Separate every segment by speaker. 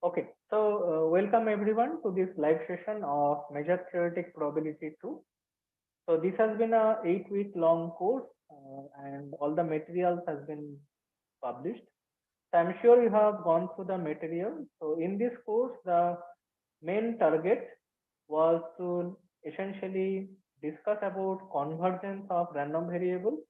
Speaker 1: Okay, so welcome everyone to this live session of Measure Theoretic Probability 2. So this has been a 8-week long course and all the materials has been published. So I'm sure you have gone through the material. So in this course, the main target was to essentially discuss about convergence of random variables.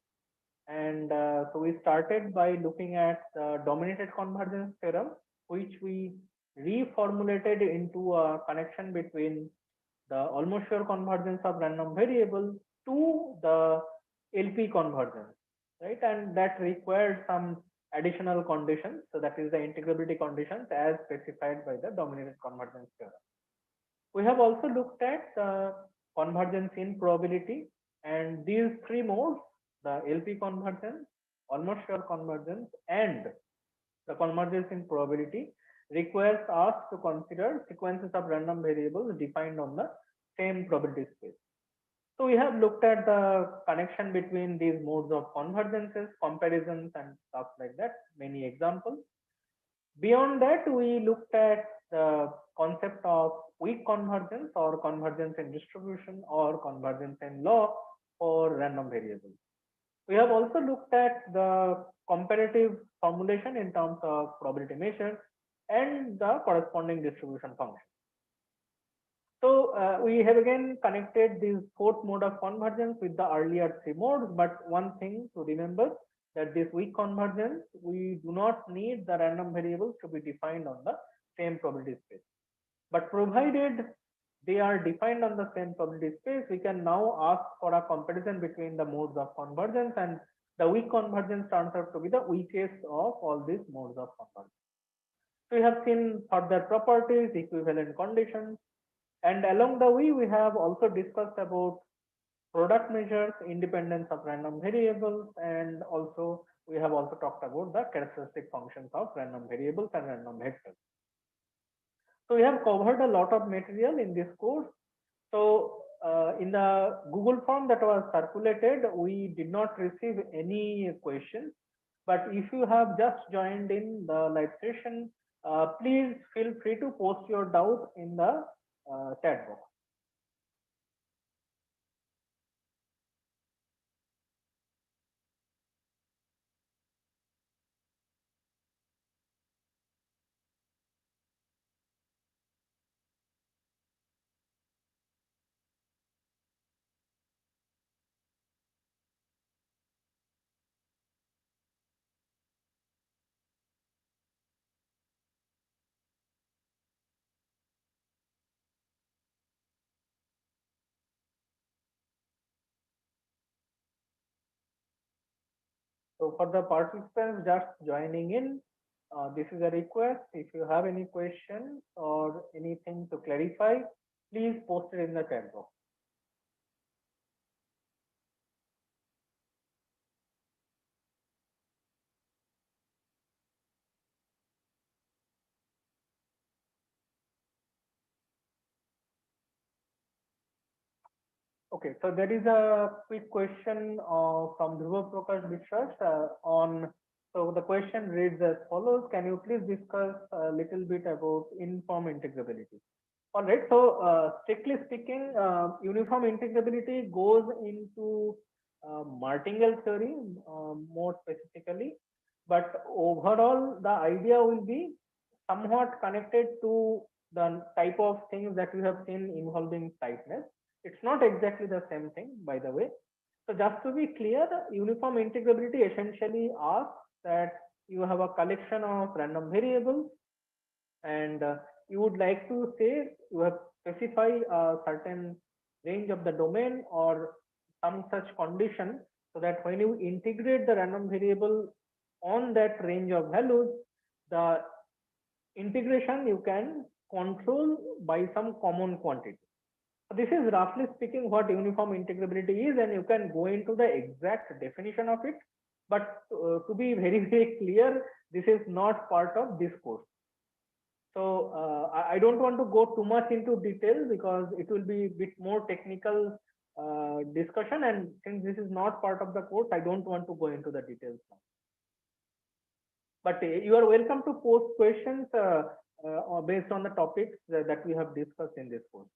Speaker 1: And so we started by looking at the dominated convergence theorem, which we reformulated into a connection between the almost sure convergence of random variables to the LP convergence, right? And that required some additional conditions. So that is the integrability conditions as specified by the dominated convergence theorem. We have also looked at convergence in probability, and these three modes, the LP convergence, almost sure convergence, and the convergence in probability, requires us to consider sequences of random variables defined on the same probability space. So we have looked at the connection between these modes of convergences, comparisons, and stuff like that, many examples. Beyond that, we looked at the concept of weak convergence or convergence in distribution or convergence in law for random variables. We have also looked at the comparative formulation in terms of probability measures and the corresponding distribution function. So we have again connected this fourth mode of convergence with the earlier three modes, but one thing to remember that this weak convergence, we do not need the random variables to be defined on the same probability space. But provided they are defined on the same probability space, we can now ask for a comparison between the modes of convergence, and the weak convergence turns out to be the weakest of all these modes of convergence. So we have seen further properties, equivalent conditions, and along the way we have also discussed about product measures, independence of random variables, and also we have also talked about the characteristic functions of random variables and random vectors. So we have covered a lot of material in this course. So in the Google form that was circulated, we did not receive any questions. But if you have just joined in the live session, please feel free to post your doubt in the chat box. So for the participants just joining in, this is a request. If you have any questions or anything to clarify, please post it in the chat box. Okay, so there is a quick question from Dhruva Prakash Biswas on. So the question reads as follows: can you please discuss a little bit about uniform integrability? All right. So strictly speaking, uniform integrability goes into martingale theory more specifically, but overall the idea will be somewhat connected to the type of things that we have seen involving tightness. It's not exactly the same thing, by the way. So just to be clear, uniform integrability essentially asks that you have a collection of random variables, and you would like to say you have specify a certain range of the domain or some such condition, so that when you integrate the random variable on that range of values, the integration you can control by some common quantity. So this is roughly speaking what uniform integrability is, and you can go into the exact definition of it. But to be very, very clear, this is not part of this course. So I don't want to go too much into detail because it will be a bit more technical discussion, and since this is not part of the course, I don't want to go into the details now. But you are welcome to post questions or based on the topics that we have discussed in this course.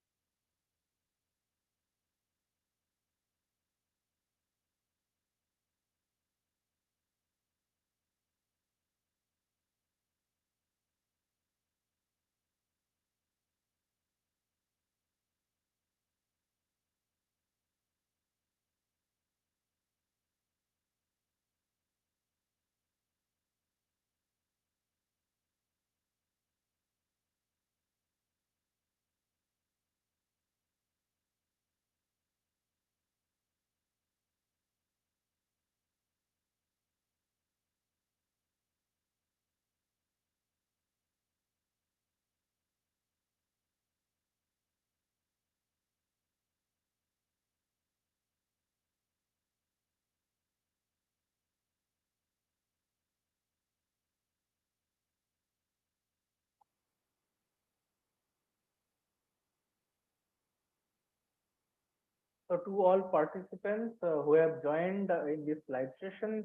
Speaker 1: So to all participants who have joined in this live session,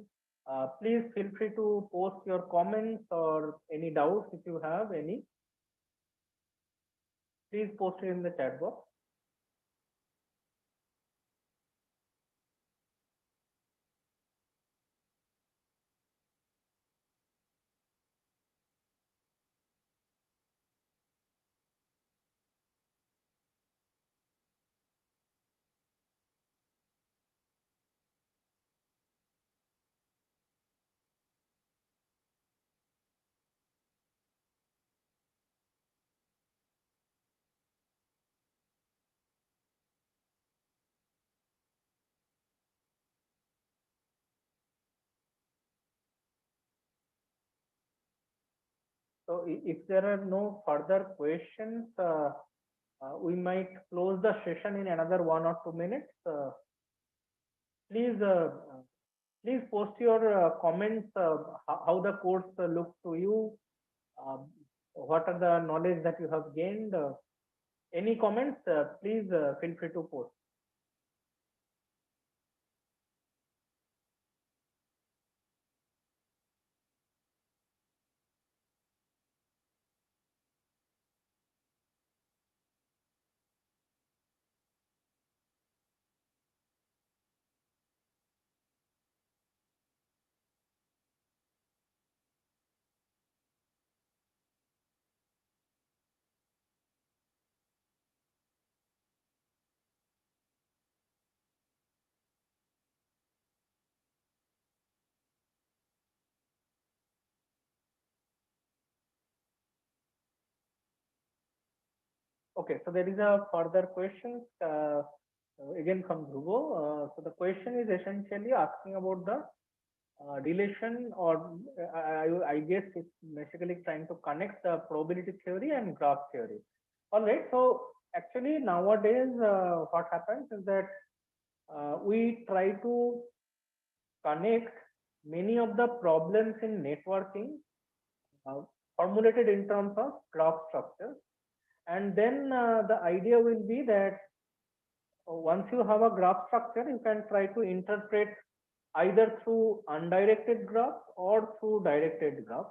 Speaker 1: please feel free to post your comments or any doubts if you have any. Please post it in the chat box. So if there are no further questions, we might close the session in another 1 or 2 minutes. Please, please post your comments. How the course looks to you. What are the knowledge that you have gained? Any comments? Please feel free to post. Okay, so there is a further question again from Dhruvo. So the question is essentially asking about the relation, or I guess it's basically trying to connect the probability theory and graph theory. All right, so actually nowadays what happens is that we try to connect many of the problems in networking uh, formulated in terms of graph structures. And then the idea will be that once you have a graph structure, you can try to interpret either through undirected graphs or through directed graphs.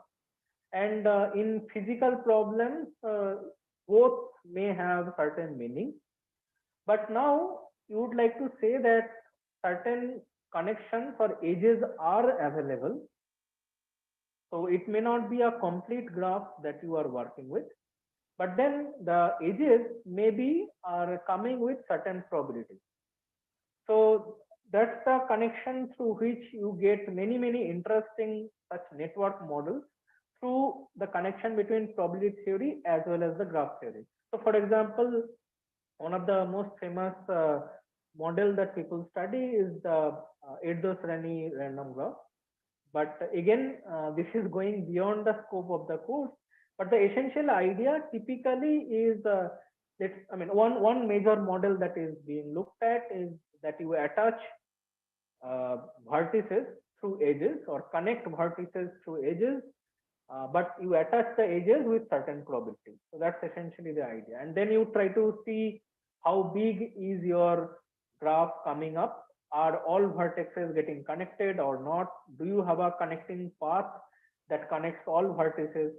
Speaker 1: And in physical problems, both may have certain meaning. But now you would like to say that certain connections or edges are available. So it may not be a complete graph that you are working with, but then the edges maybe are coming with certain probabilities. So that's the connection through which you get many interesting such network models through the connection between probability theory as well as the graph theory. So for example, one of the most famous model that people study is the Eddos-Renyi random graph. But again, this is going beyond the scope of the course. But the essential idea typically is I mean, one major model that is being looked at is that you attach vertices through edges or connect vertices through edges, but you attach the edges with certain probability. So that's essentially the idea. And then you try to see how big is your graph coming up. Are all vertices getting connected or not? Do you have a connecting path that connects all vertices?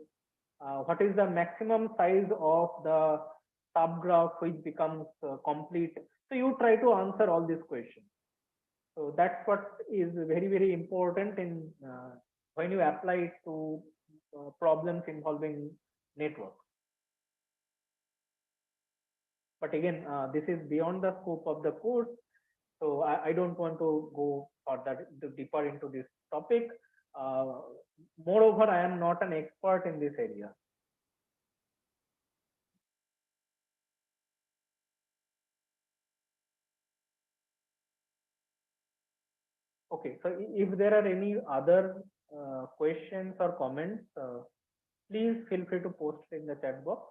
Speaker 1: what is the maximum size of the subgraph which becomes complete. So you try to answer all these questions. So that's what is very, very important in when you apply it to problems involving network. But again, this is beyond the scope of the course. So I don't want to go further deeper into this topic. Uh, Moreover, I am not an expert in this area. Okay, so if there are any other questions or comments, please feel free to post it in the chat box.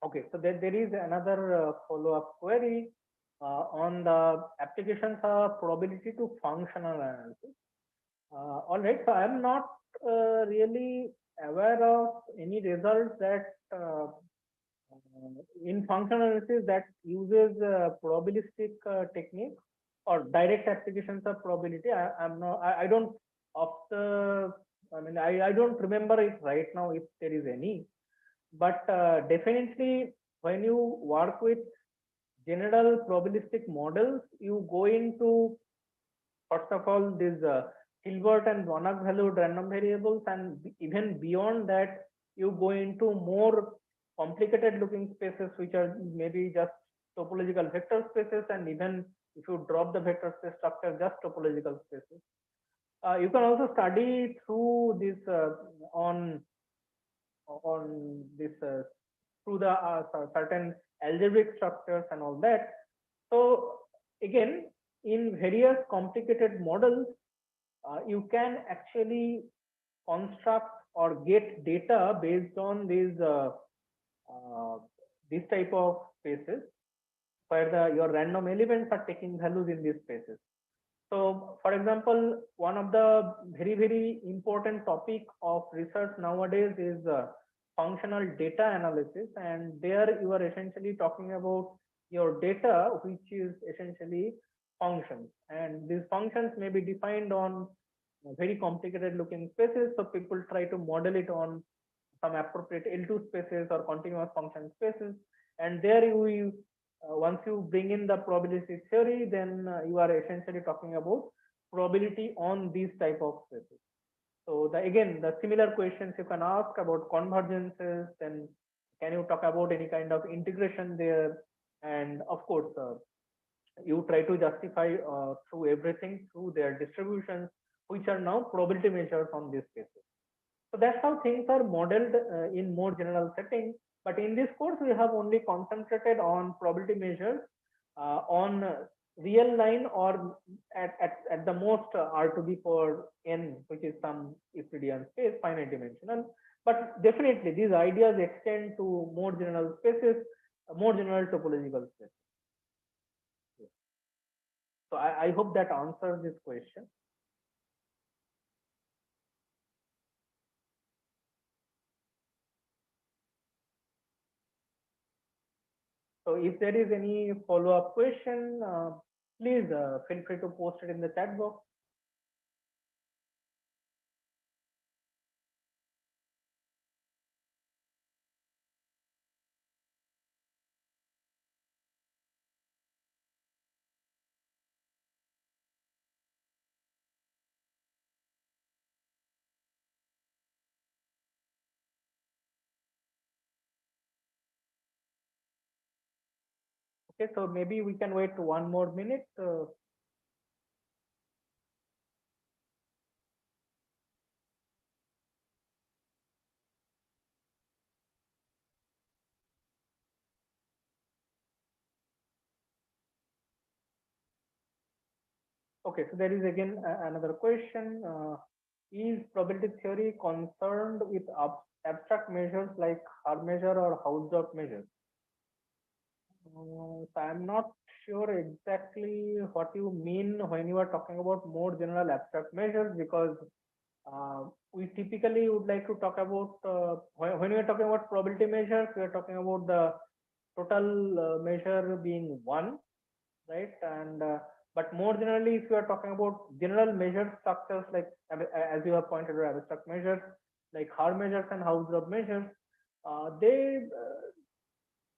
Speaker 1: Okay, so there is another follow-up query on the applications of probability to functional analysis. All right, so I'm not really aware of any results that in functional analysis that uses probabilistic technique or direct applications of probability. I'm not, I don't of the, I mean, I don't remember it right now if there is any, but definitely when you work with general probabilistic models, you go into first of all these Hilbert and Banach valued random variables, and even beyond that, you go into more complicated looking spaces which are maybe just topological vector spaces, and even if you drop the vector space structure, just topological spaces. You can also study through this on this through the certain algebraic structures and all that. So again, in various complicated models, you can actually construct or get data based on uh, these type of spaces where your random elements are taking values in these spaces. So, for example, one of the very, very important topic of research nowadays is functional data analysis, and there you are essentially talking about your data, which is essentially functions, and these functions may be defined on very complicated looking spaces. So people try to model it on some appropriate L2 spaces or continuous function spaces, and there once you bring in the probability theory, then you are essentially talking about probability on these type of spaces. So again, the similar questions you can ask about convergences, then can you talk about any kind of integration there? And of course, you try to justify through everything through their distributions, which are now probability measures on these cases. So that's how things are modeled in more general settings. But in this course, we have only concentrated on probability measures on real line or at the most R to the power n, which is some Euclidean space, finite dimensional. But definitely these ideas extend to more general spaces, more general topological spaces. So I hope that answers this question. So if there is any follow-up question, please feel free to post it in the chat box. Okay, so maybe we can wait one more minute. Okay, so there is again another question. Is probability theory concerned with abstract measures like Haar measure or Hausdorff measure? So I'm not sure exactly what you mean when you are talking about more general abstract measures, because we typically would like to talk about when we are talking about probability measures, we are talking about the total measure being one, right? And but more generally, if you are talking about general measure structures like as you have pointed out, abstract measures like Haar measures and Hausdorff measures, they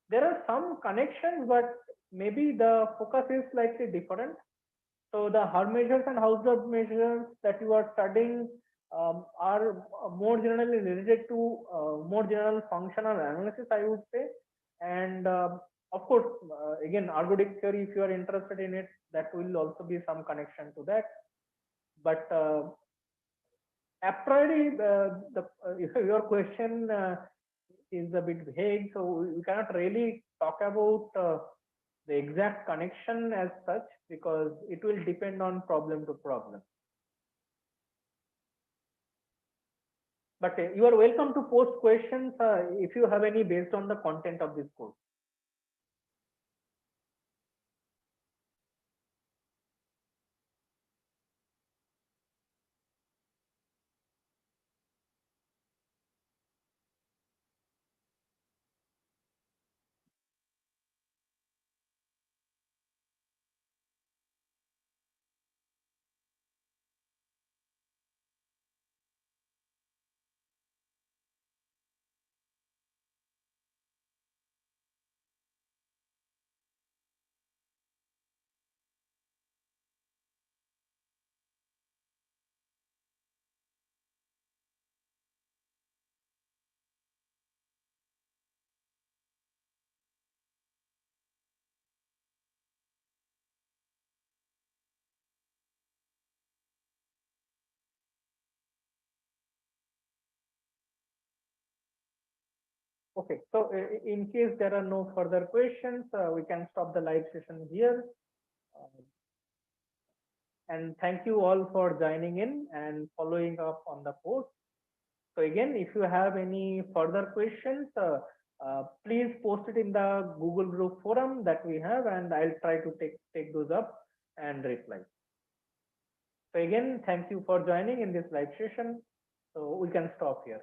Speaker 1: there are some connections, but maybe the focus is slightly different. So the Haar measures and Hausdorff measures that you are studying are more generally related to more general functional analysis, I would say. And of course, again, ergodic theory, if you are interested in it, that will also be some connection to that. But a priori, your question is a bit vague, so we cannot really talk about the exact connection as such, because it will depend on problem to problem. But you are welcome to post questions if you have any based on the content of this course. Okay, so in case there are no further questions, we can stop the live session here. Uh, and thank you all for joining in and following up on the course. So again, if you have any further questions, please post it in the Google group forum that we have, and I'll try to take those up and reply. So again, thank you for joining in this live session. So we can stop here.